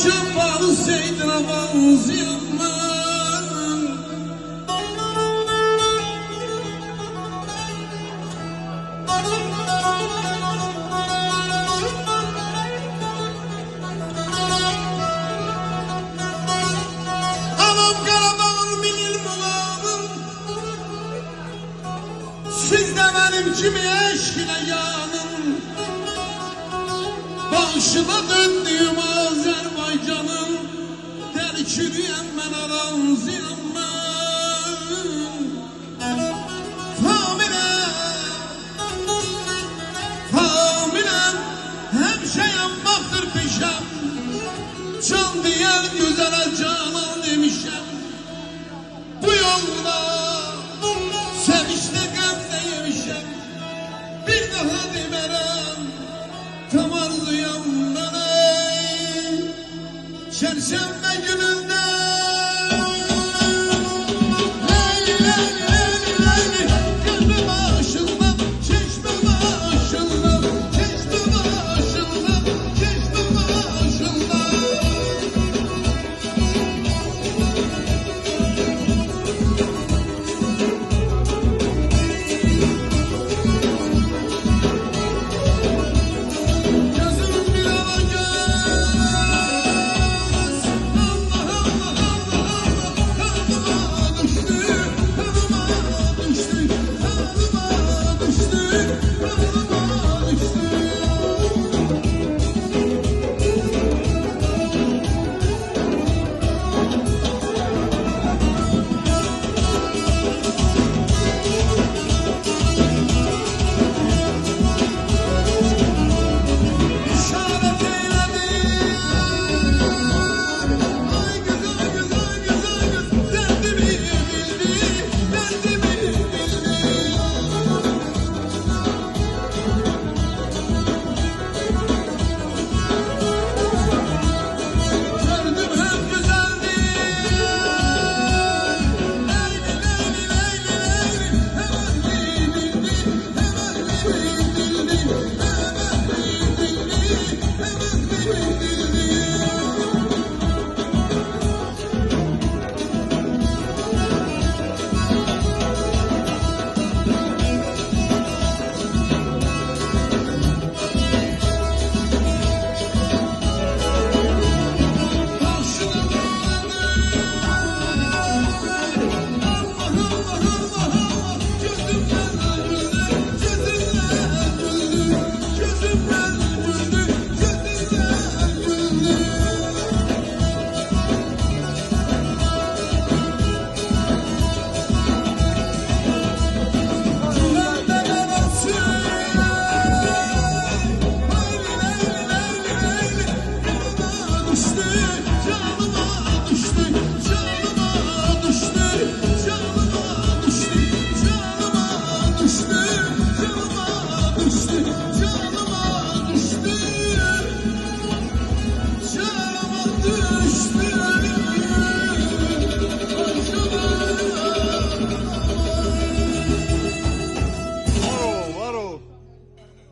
Şafağı seydine benziyem ben. Anam Qarabağın minil muğabım, siz de benim kimi eşkine yanım. Başıma döndüğüm Azerbaycan'ım, terkidiyem ben aranziyem ben. Familem, hemşeyem baktır peşem, can diyen güzele canan demişem. Bu yolda sevişte qəmdə yemişem, bir daha demerem, tam arzuyam ben ey. Çerşembe günü